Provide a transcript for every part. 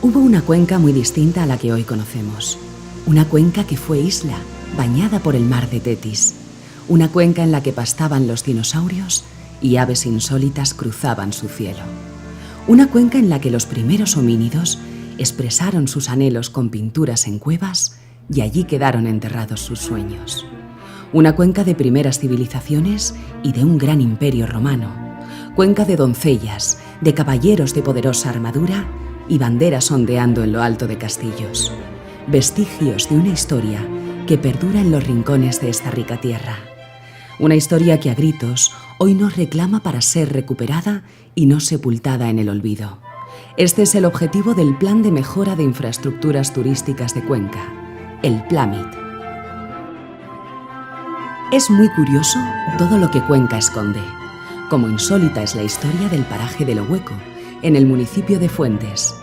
Hubo una cuenca muy distinta a la que hoy conocemos. Una cuenca que fue isla, bañada por el mar de Tetis. Una cuenca en la que pastaban los dinosaurios y aves insólitas cruzaban su cielo. Una cuenca en la que los primeros homínidos expresaron sus anhelos con pinturas en cuevas y allí quedaron enterrados sus sueños. Una cuenca de primeras civilizaciones y de un gran imperio romano. Cuenca de doncellas, de caballeros de poderosa armadura y banderas ondeando en lo alto de castillos. Vestigios de una historia que perdura en los rincones de esta rica tierra. Una historia que a gritos hoy nos reclama para ser recuperada y no sepultada en el olvido. Este es el objetivo del Plan de Mejora de Infraestructuras Turísticas de Cuenca, el PLAMIT. Es muy curioso todo lo que Cuenca esconde. Como insólita es la historia del paraje de Lo Hueco, en el municipio de Fuentes,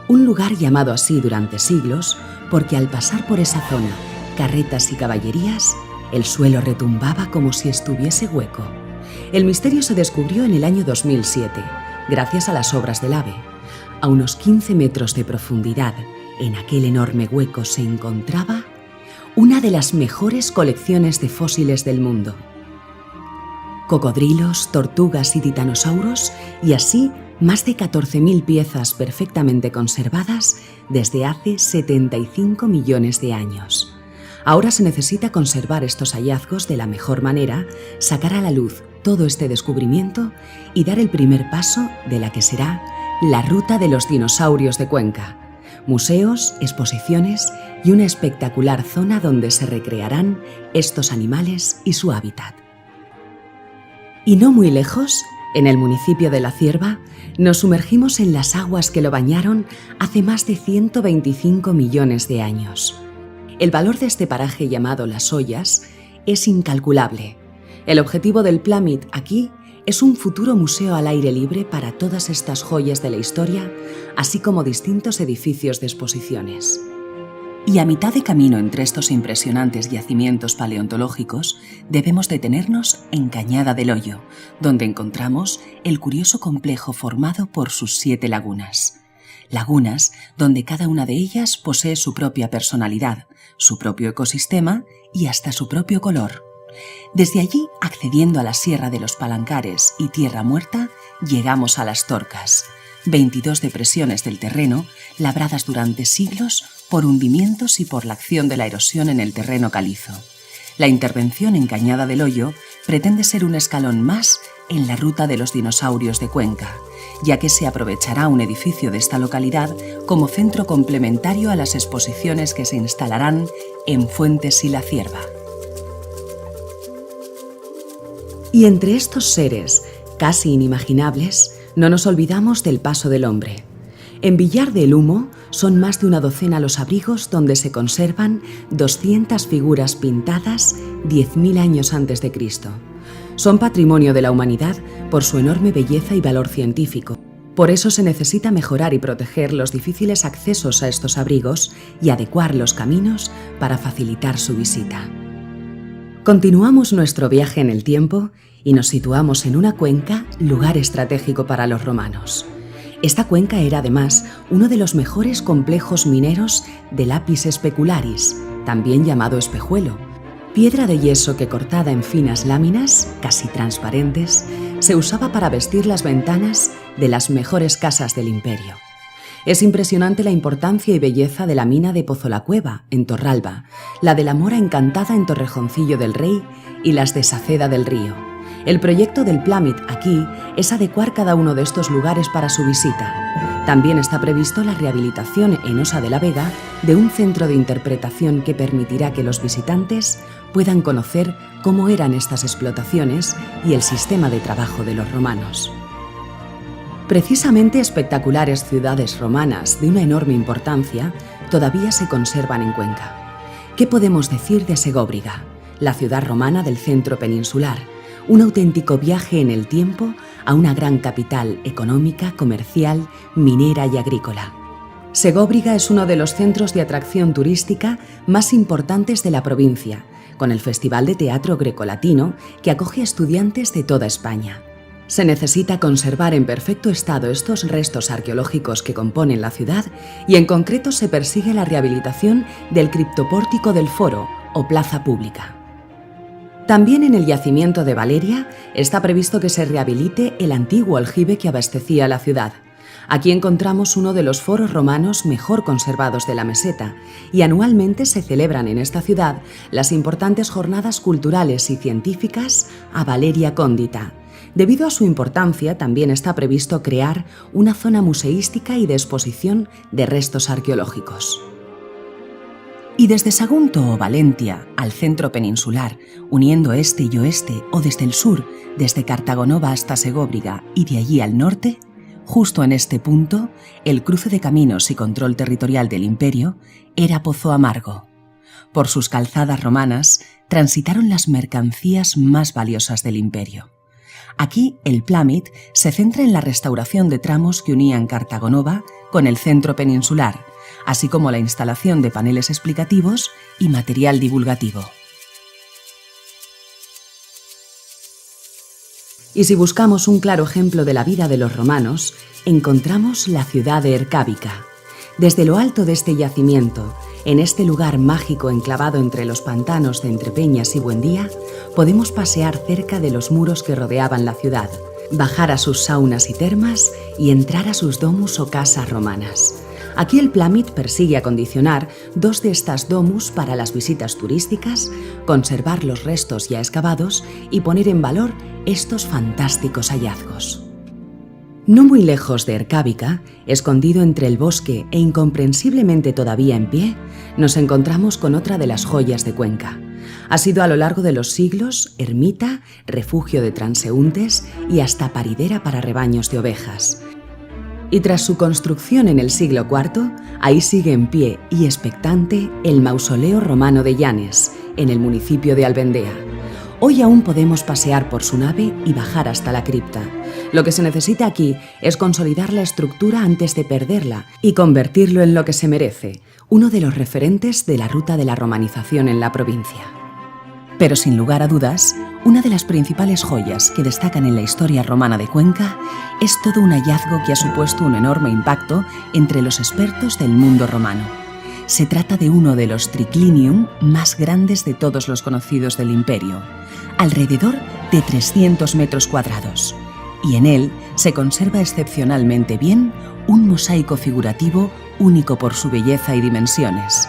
un lugar llamado así durante siglos porque al pasar por esa zona carretas y caballerías, el suelo retumbaba como si estuviese hueco. El misterio se descubrió en el año 2007, gracias a las obras del AVE. A unos 15 metros de profundidad, en aquel enorme hueco se encontraba una de las mejores colecciones de fósiles del mundo. Cocodrilos, tortugas y titanosauros, y así más de 14.000 piezas perfectamente conservadas desde hace 75 millones de años. Ahora se necesita conservar estos hallazgos de la mejor manera, sacar a la luz todo este descubrimiento y dar el primer paso de la que será la ruta de los dinosaurios de Cuenca. Museos, exposiciones y una espectacular zona donde se recrearán estos animales y su hábitat. Y no muy lejos, en el municipio de La Cierva, nos sumergimos en las aguas que lo bañaron hace más de 125 millones de años. El valor de este paraje llamado Las Ollas es incalculable. El objetivo del PLAMIT aquí es un futuro museo al aire libre para todas estas joyas de la historia, así como distintos edificios de exposiciones. Y a mitad de camino entre estos impresionantes yacimientos paleontológicos, debemos detenernos en Cañada del Hoyo, donde encontramos el curioso complejo formado por sus 7 lagunas. Lagunas donde cada una de ellas posee su propia personalidad, su propio ecosistema y hasta su propio color. Desde allí, accediendo a la Sierra de los Palancares y Tierra Muerta, llegamos a Las Torcas, 22 depresiones del terreno labradas durante siglos por hundimientos y por la acción de la erosión en el terreno calizo. La intervención en Cañada del Hoyo pretende ser un escalón más en la ruta de los dinosaurios de Cuenca, ya que se aprovechará un edificio de esta localidad como centro complementario a las exposiciones que se instalarán en Fuentes y La Cierva. Y entre estos seres casi inimaginables, no nos olvidamos del paso del hombre. En Villar del Humo son más de una docena los abrigos donde se conservan 200 figuras pintadas 10.000 años antes de Cristo. Son patrimonio de la humanidad por su enorme belleza y valor científico. Por eso se necesita mejorar y proteger los difíciles accesos a estos abrigos y adecuar los caminos para facilitar su visita. Continuamos nuestro viaje en el tiempo y nos situamos en una cuenca, lugar estratégico para los romanos. Esta cuenca era además uno de los mejores complejos mineros del apis specularis, también llamado espejuelo, piedra de yeso que cortada en finas láminas, casi transparentes, se usaba para vestir las ventanas de las mejores casas del imperio. Es impresionante la importancia y belleza de la mina de Pozolacueva, en Torralba, la de la Mora Encantada en Torrejoncillo del Rey y las de Saceda del Río. El proyecto del PLAMIT aquí es adecuar cada uno de estos lugares para su visita. También está previsto la rehabilitación en Osa de la Vega de un centro de interpretación que permitirá que los visitantes puedan conocer cómo eran estas explotaciones y el sistema de trabajo de los romanos. Precisamente espectaculares ciudades romanas de una enorme importancia todavía se conservan en Cuenca. ¿Qué podemos decir de Segóbriga, la ciudad romana del centro peninsular? Un auténtico viaje en el tiempo a una gran capital económica, comercial, minera y agrícola. Segóbriga es uno de los centros de atracción turística más importantes de la provincia, con el Festival de Teatro Grecolatino que acoge a estudiantes de toda España. Se necesita conservar en perfecto estado estos restos arqueológicos que componen la ciudad y en concreto se persigue la rehabilitación del criptopórtico del Foro o plaza pública. También en el yacimiento de Valeria está previsto que se rehabilite el antiguo aljibe que abastecía la ciudad. Aquí encontramos uno de los foros romanos mejor conservados de la meseta y anualmente se celebran en esta ciudad las importantes jornadas culturales y científicas a Valeria Cóndita. Debido a su importancia, también está previsto crear una zona museística y de exposición de restos arqueológicos. Y desde Sagunto o Valentia al centro peninsular, uniendo este y oeste, o desde el sur, desde Cartagonova hasta Segóbriga y de allí al norte, justo en este punto, el cruce de caminos y control territorial del imperio era Pozo Amargo. Por sus calzadas romanas transitaron las mercancías más valiosas del imperio. Aquí el Plámid se centra en la restauración de tramos que unían Cartagonova con el centro peninsular, así como la instalación de paneles explicativos y material divulgativo. Y si buscamos un claro ejemplo de la vida de los romanos, encontramos la ciudad de Ercábica. Desde lo alto de este yacimiento, en este lugar mágico enclavado entre los pantanos de Entrepeñas y Buendía, podemos pasear cerca de los muros que rodeaban la ciudad, bajar a sus saunas y termas y entrar a sus domus o casas romanas. Aquí el Plámid persigue acondicionar dos de estas domus para las visitas turísticas, conservar los restos ya excavados y poner en valor estos fantásticos hallazgos. No muy lejos de Ercábica, escondido entre el bosque e incomprensiblemente todavía en pie, nos encontramos con otra de las joyas de Cuenca. Ha sido a lo largo de los siglos ermita, refugio de transeúntes y hasta paridera para rebaños de ovejas. Y tras su construcción en el siglo IV, ahí sigue en pie y expectante el mausoleo romano de Llanes, en el municipio de Albendea. Hoy aún podemos pasear por su nave y bajar hasta la cripta. Lo que se necesita aquí es consolidar la estructura antes de perderla y convertirlo en lo que se merece, uno de los referentes de la ruta de la romanización en la provincia. Pero sin lugar a dudas, una de las principales joyas que destacan en la historia romana de Cuenca es todo un hallazgo que ha supuesto un enorme impacto entre los expertos del mundo romano. Se trata de uno de los triclinium más grandes de todos los conocidos del imperio, alrededor de 300 metros cuadrados, y en él se conserva excepcionalmente bien un mosaico figurativo único por su belleza y dimensiones.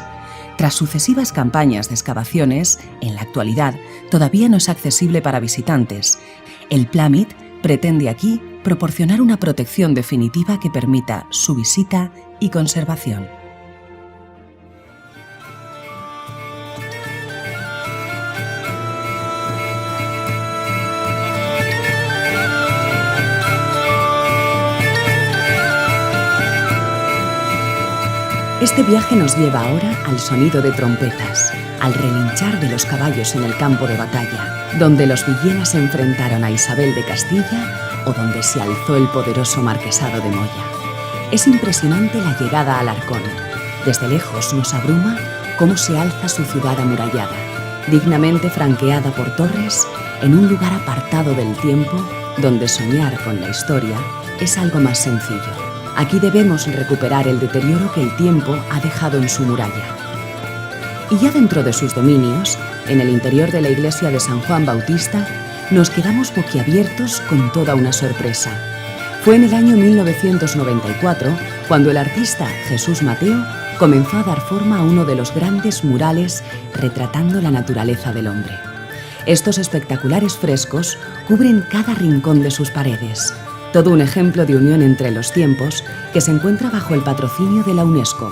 Tras sucesivas campañas de excavaciones, en la actualidad todavía no es accesible para visitantes. El Plámid pretende aquí proporcionar una protección definitiva que permita su visita y conservación. Este viaje nos lleva ahora al sonido de trompetas, al relinchar de los caballos en el campo de batalla, donde los Villena se enfrentaron a Isabel de Castilla o donde se alzó el poderoso marquesado de Moya. Es impresionante la llegada al Arcón. Desde lejos nos abruma cómo se alza su ciudad amurallada, dignamente franqueada por torres, en un lugar apartado del tiempo, donde soñar con la historia es algo más sencillo. Aquí debemos recuperar el deterioro que el tiempo ha dejado en su muralla. Y ya dentro de sus dominios, en el interior de la iglesia de San Juan Bautista, nos quedamos boquiabiertos con toda una sorpresa. Fue en el año 1994 cuando el artista Jesús Mateo comenzó a dar forma a uno de los grandes murales retratando la naturaleza del hombre. Estos espectaculares frescos cubren cada rincón de sus paredes. Todo un ejemplo de unión entre los tiempos que se encuentra bajo el patrocinio de la UNESCO.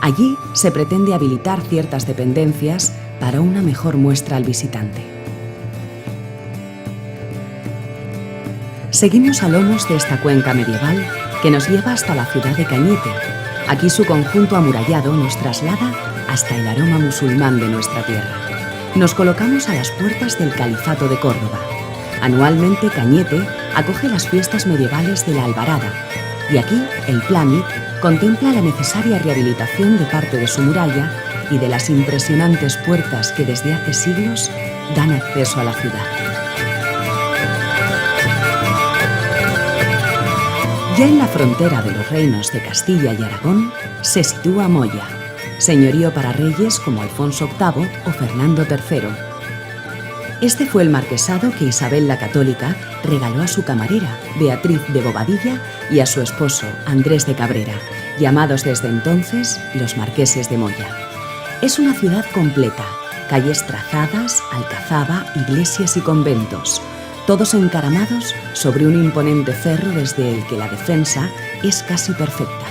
Allí se pretende habilitar ciertas dependencias para una mejor muestra al visitante. Seguimos a lomos de esta cuenca medieval que nos lleva hasta la ciudad de Cañete. Aquí su conjunto amurallado nos traslada hasta el aroma musulmán de nuestra tierra. Nos colocamos a las puertas del Califato de Córdoba. Anualmente Cañete acoge las fiestas medievales de la Albarada y aquí el Plámid contempla la necesaria rehabilitación de parte de su muralla y de las impresionantes puertas que desde hace siglos dan acceso a la ciudad. Ya en la frontera de los reinos de Castilla y Aragón se sitúa Moya, señorío para reyes como Alfonso VIII o Fernando III. Este fue el marquesado que Isabel la Católica regaló a su camarera, Beatriz de Bobadilla, y a su esposo, Andrés de Cabrera, llamados desde entonces los marqueses de Moya. Es una ciudad completa, calles trazadas, alcazaba, iglesias y conventos, todos encaramados sobre un imponente cerro desde el que la defensa es casi perfecta.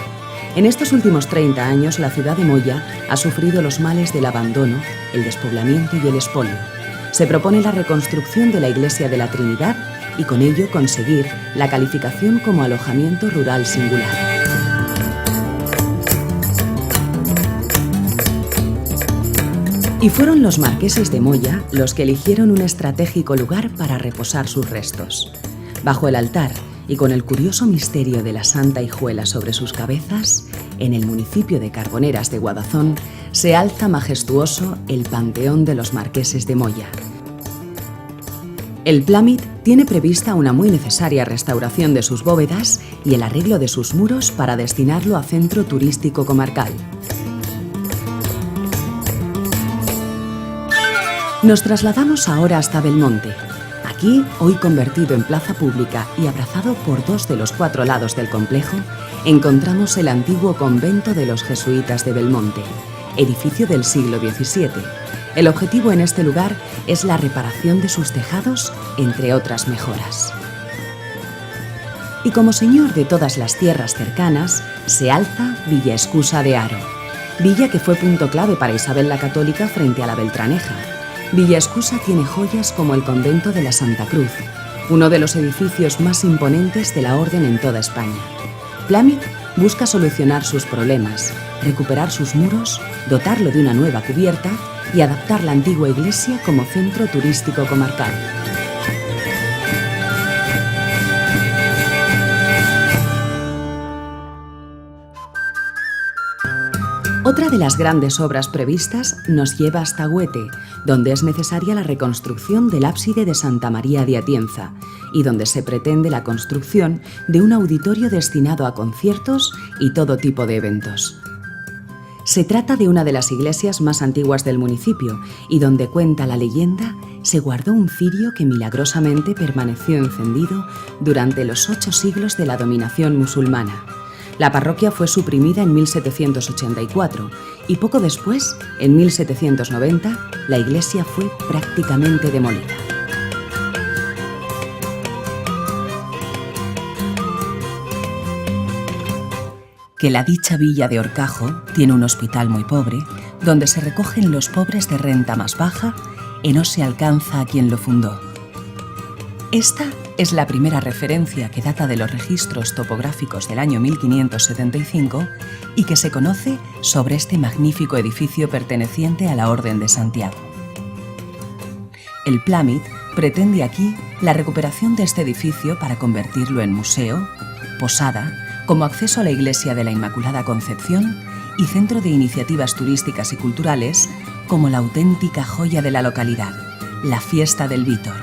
En estos últimos 30 años, la ciudad de Moya ha sufrido los males del abandono, el despoblamiento y el expolio. Se propone la reconstrucción de la Iglesia de la Trinidad y con ello conseguir la calificación como alojamiento rural singular. Y fueron los marqueses de Moya los que eligieron un estratégico lugar para reposar sus restos. Bajo el altar y con el curioso misterio de la Santa Hijuela sobre sus cabezas, en el municipio de Carboneras de Guadazón, se alza majestuoso el Panteón de los Marqueses de Moya. El Plámid tiene prevista una muy necesaria restauración de sus bóvedas y el arreglo de sus muros para destinarlo a centro turístico comarcal. Nos trasladamos ahora hasta Belmonte. Aquí, hoy convertido en plaza pública y abrazado por 2 de los 4 lados del complejo, encontramos el antiguo convento de los jesuitas de Belmonte, edificio del siglo XVII. El objetivo en este lugar es la reparación de sus tejados, entre otras mejoras. Y como señor de todas las tierras cercanas, se alza Villa Escusa de Haro, villa que fue punto clave para Isabel la Católica frente a la Beltraneja. Villa Escusa tiene joyas como el convento de la Santa Cruz, uno de los edificios más imponentes de la orden en toda España. Plámid busca solucionar sus problemas, recuperar sus muros, dotarlo de una nueva cubierta y adaptar la antigua iglesia como centro turístico comarcal. Otra de las grandes obras previstas nos lleva hasta Huete, donde es necesaria la reconstrucción del ábside de Santa María de Atienza y donde se pretende la construcción de un auditorio destinado a conciertos y todo tipo de eventos. Se trata de una de las iglesias más antiguas del municipio y donde cuenta la leyenda se guardó un cirio que milagrosamente permaneció encendido durante los 8 siglos de la dominación musulmana. La parroquia fue suprimida en 1784 y poco después, en 1790, la iglesia fue prácticamente demolida. Que la dicha villa de Horcajo tiene un hospital muy pobre, donde se recogen los pobres de renta más baja y no se alcanza a quien lo fundó. Esta es la primera referencia que data de los registros topográficos del año 1575 y que se conoce sobre este magnífico edificio perteneciente a la Orden de Santiago. El Plámid pretende aquí la recuperación de este edificio para convertirlo en museo, posada, como acceso a la iglesia de la Inmaculada Concepción y centro de iniciativas turísticas y culturales como la auténtica joya de la localidad, la Fiesta del Vítor.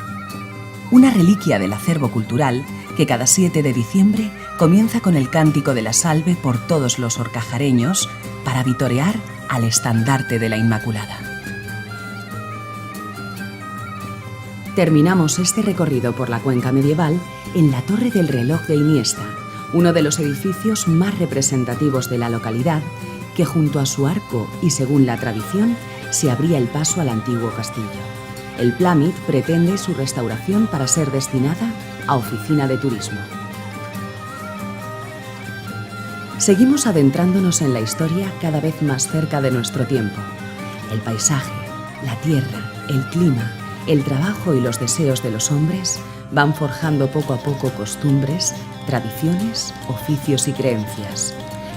Una reliquia del acervo cultural que cada 7 de diciembre comienza con el cántico de la salve por todos los horcajareños para vitorear al estandarte de la Inmaculada. Terminamos este recorrido por la cuenca medieval en la Torre del Reloj de Iniesta, uno de los edificios más representativos de la localidad, que junto a su arco y según la tradición se abría el paso al antiguo castillo. El Plámid pretende su restauración para ser destinada a oficina de turismo. Seguimos adentrándonos en la historia cada vez más cerca de nuestro tiempo. El paisaje, la tierra, el clima, el trabajo y los deseos de los hombres van forjando poco a poco costumbres, tradiciones, oficios y creencias.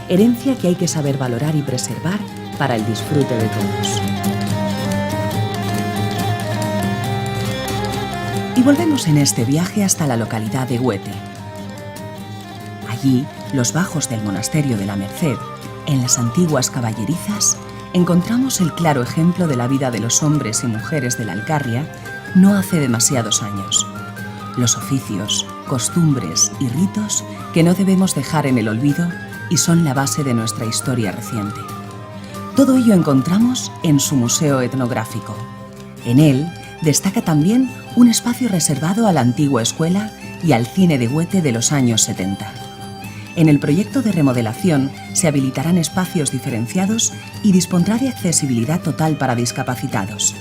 Herencia que hay que saber valorar y preservar para el disfrute de todos. Y volvemos en este viaje hasta la localidad de Huete. Allí, los bajos del monasterio de la Merced, en las antiguas caballerizas, encontramos el claro ejemplo de la vida de los hombres y mujeres de la Alcarria no hace demasiados años. Los oficios, costumbres y ritos que no debemos dejar en el olvido y son la base de nuestra historia reciente. Todo ello encontramos en su Museo Etnográfico. En él destaca también un espacio reservado a la antigua escuela y al cine de Goethe de los años 70. En el proyecto de remodelación se habilitarán espacios diferenciados y dispondrá de accesibilidad total para discapacitados.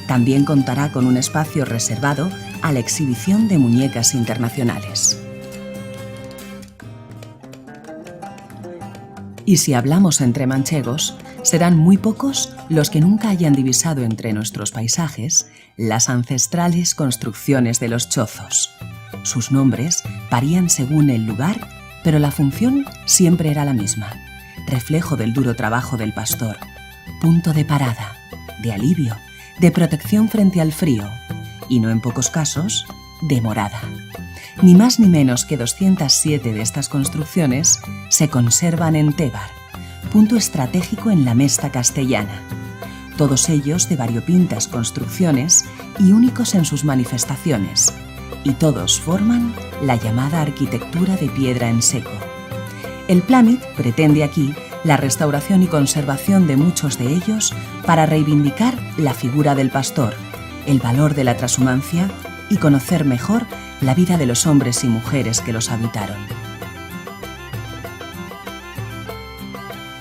También contará con un espacio reservado a la exhibición de muñecas internacionales. Y si hablamos entre manchegos, serán muy pocos los que nunca hayan divisado entre nuestros paisajes las ancestrales construcciones de los chozos. Sus nombres varían según el lugar, pero la función siempre era la misma: reflejo del duro trabajo del pastor, punto de parada, de alivio, de protección frente al frío y, no en pocos casos, de morada. Ni más ni menos que 207 de estas construcciones se conservan en Tébar, punto estratégico en la Mesta castellana. Todos ellos de variopintas construcciones y únicos en sus manifestaciones, y todos forman la llamada arquitectura de piedra en seco. El Plamit pretende aquí la restauración y conservación de muchos de ellos para reivindicar la figura del pastor, el valor de la trashumancia y conocer mejor la vida de los hombres y mujeres que los habitaron.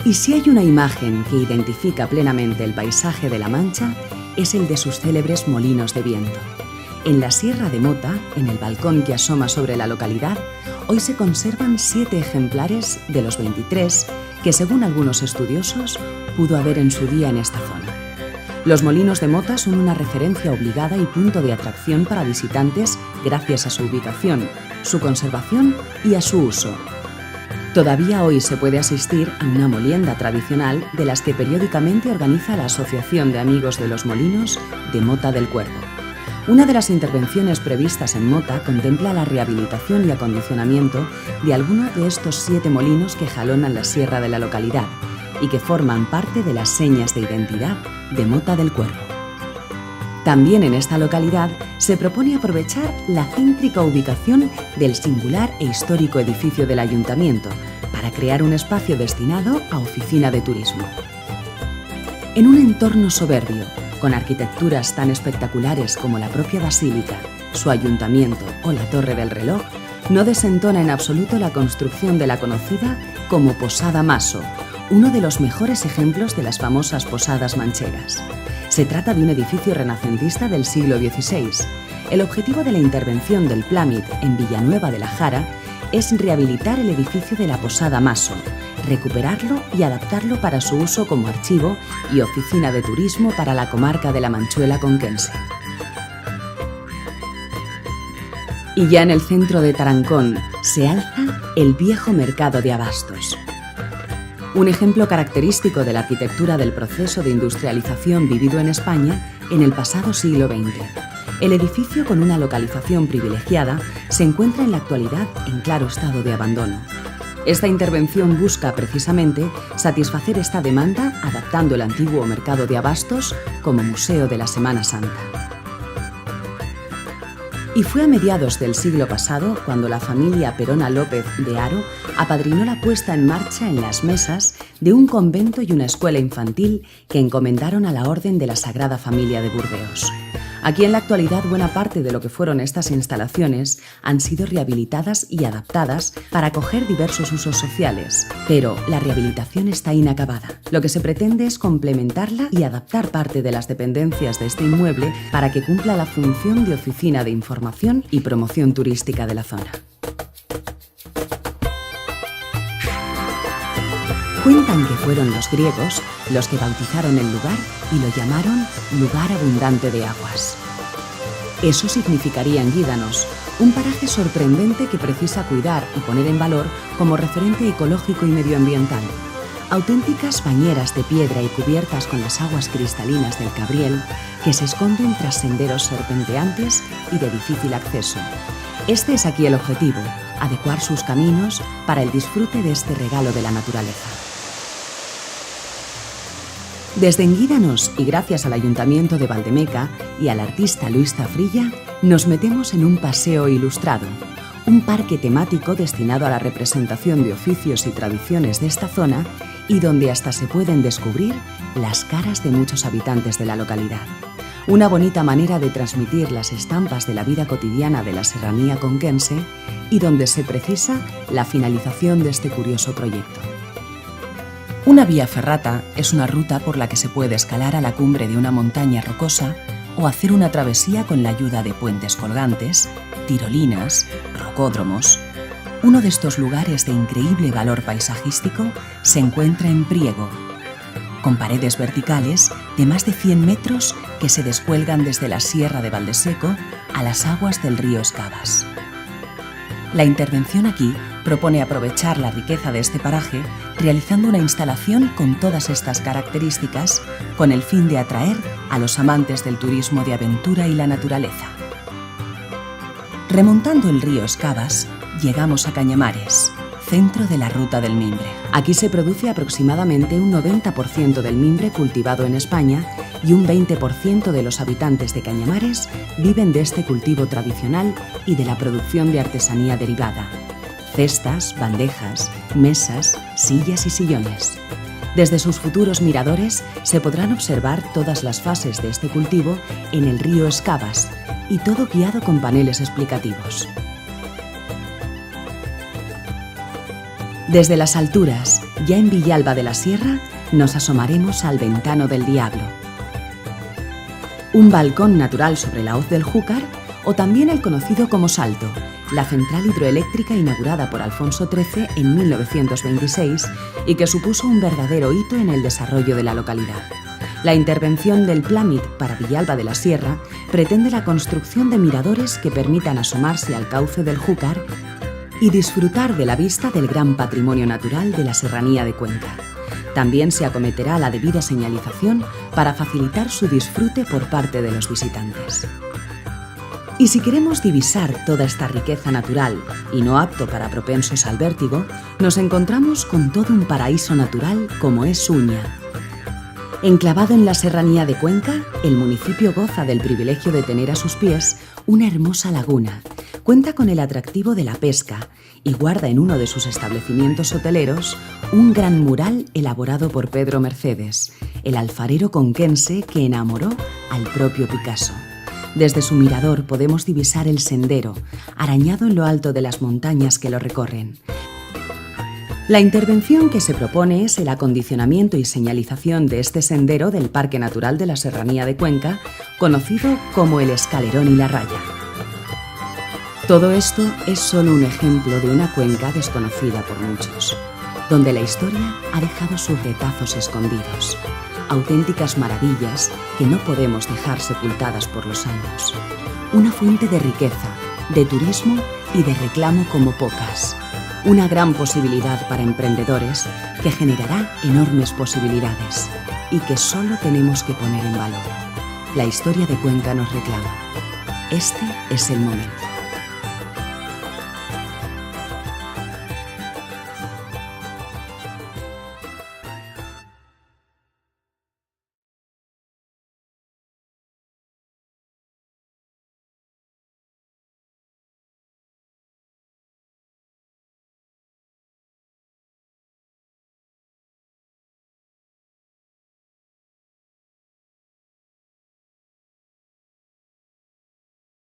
Y si hay una imagen que identifica plenamente el paisaje de La Mancha, es el de sus célebres molinos de viento. En la Sierra de Mota, en el balcón que asoma sobre la localidad, hoy se conservan 7 ejemplares de los 23 que, según algunos estudiosos, pudo haber en su día en esta zona. Los molinos de Mota son una referencia obligada y punto de atracción para visitantes gracias a su ubicación, su conservación y a su uso. Todavía hoy se puede asistir a una molienda tradicional de las que periódicamente organiza la Asociación de Amigos de los Molinos de Mota del Cuervo. Una de las intervenciones previstas en Mota contempla la rehabilitación y acondicionamiento de algunos de estos 7 molinos que jalonan la sierra de la localidad y que forman parte de las señas de identidad de Mota del Cuervo. También en esta localidad se propone aprovechar la céntrica ubicación del singular e histórico edificio del ayuntamiento para crear un espacio destinado a oficina de turismo. En un entorno soberbio, con arquitecturas tan espectaculares como la propia basílica, su ayuntamiento o la Torre del Reloj, no desentona en absoluto la construcción de la conocida como Posada Maso, uno de los mejores ejemplos de las famosas posadas manchegas. Se trata de un edificio renacentista del siglo XVI. El objetivo de la intervención del Plamit en Villanueva de la Jara es rehabilitar el edificio de la Posada Maso, recuperarlo y adaptarlo para su uso como archivo y oficina de turismo para la comarca de la Manchuela conquense. Y ya en el centro de Tarancón se alza el viejo mercado de abastos. Un ejemplo característico de la arquitectura del proceso de industrialización vivido en España en el pasado siglo XX. El edificio, con una localización privilegiada, se encuentra en la actualidad en claro estado de abandono. Esta intervención busca precisamente satisfacer esta demanda adaptando el antiguo mercado de abastos como museo de la Semana Santa. Y fue a mediados del siglo pasado cuando la familia Perona López de Haro apadrinó la puesta en marcha en las mesas de un convento y una escuela infantil que encomendaron a la Orden de la Sagrada Familia de Burdeos. Aquí en la actualidad buena parte de lo que fueron estas instalaciones han sido rehabilitadas y adaptadas para acoger diversos usos sociales, pero la rehabilitación está inacabada. Lo que se pretende es complementarla y adaptar parte de las dependencias de este inmueble para que cumpla la función de oficina de información y promoción turística de la zona. Cuentan que fueron los griegos los que bautizaron el lugar y lo llamaron lugar abundante de aguas. Eso significaría en Guídanos, un paraje sorprendente que precisa cuidar y poner en valor como referente ecológico y medioambiental. Auténticas bañeras de piedra y cubiertas con las aguas cristalinas del Cabriel que se esconden tras senderos serpenteantes y de difícil acceso. Este es aquí el objetivo, adecuar sus caminos para el disfrute de este regalo de la naturaleza. Desde Enguídanos y gracias al Ayuntamiento de Valdemeca y al artista Luis Zafrilla, nos metemos en un paseo ilustrado, un parque temático destinado a la representación de oficios y tradiciones de esta zona y donde hasta se pueden descubrir las caras de muchos habitantes de la localidad. Una bonita manera de transmitir las estampas de la vida cotidiana de la serranía conquense y donde se precisa la finalización de este curioso proyecto. Una vía ferrata es una ruta por la que se puede escalar a la cumbre de una montaña rocosa o hacer una travesía con la ayuda de puentes colgantes, tirolinas, rocódromos. Uno de estos lugares de increíble valor paisajístico se encuentra en Priego, con paredes verticales de más de 100 metros que se descuelgan desde la Sierra de Valdeseco a las aguas del río Escabas. La intervención aquí propone aprovechar la riqueza de este paraje realizando una instalación con todas estas características con el fin de atraer a los amantes del turismo de aventura y la naturaleza. Remontando el río Escabas, llegamos a Cañamares, centro de la Ruta del Mimbre. Aquí se produce aproximadamente un 90% del mimbre cultivado en España y un 20% de los habitantes de Cañamares viven de este cultivo tradicional y de la producción de artesanía derivada: cestas, bandejas, mesas, sillas y sillones. Desde sus futuros miradores se podrán observar todas las fases de este cultivo en el río Escabas y todo guiado con paneles explicativos. Desde las alturas, ya en Villalba de la Sierra, nos asomaremos al Ventano del Diablo, un balcón natural sobre la hoz del Júcar, o también el conocido como Salto, la central hidroeléctrica inaugurada por Alfonso XIII en 1926 y que supuso un verdadero hito en el desarrollo de la localidad. La intervención del Plámid para Villalba de la Sierra pretende la construcción de miradores que permitan asomarse al cauce del Júcar y disfrutar de la vista del gran patrimonio natural de la serranía de Cuenca. También se acometerá la debida señalización para facilitar su disfrute por parte de los visitantes. Y si queremos divisar toda esta riqueza natural y no apto para propensos al vértigo, nos encontramos con todo un paraíso natural como es Uña. Enclavado en la serranía de Cuenca, el municipio goza del privilegio de tener a sus pies una hermosa laguna. Cuenta con el atractivo de la pesca y guarda en uno de sus establecimientos hoteleros un gran mural elaborado por Pedro Mercedes, el alfarero conquense que enamoró al propio Picasso. Desde su mirador podemos divisar el sendero, arañado en lo alto de las montañas que lo recorren. La intervención que se propone es el acondicionamiento y señalización de este sendero del Parque Natural de la Serranía de Cuenca, conocido como el Escalerón y la Raya. Todo esto es solo un ejemplo de una cuenca desconocida por muchos, donde la historia ha dejado sus retazos escondidos, auténticas maravillas que no podemos dejar sepultadas por los años. Una fuente de riqueza, de turismo y de reclamo como pocas. Una gran posibilidad para emprendedores que generará enormes posibilidades y que solo tenemos que poner en valor. La historia de Cuenca nos reclama. Este es el momento.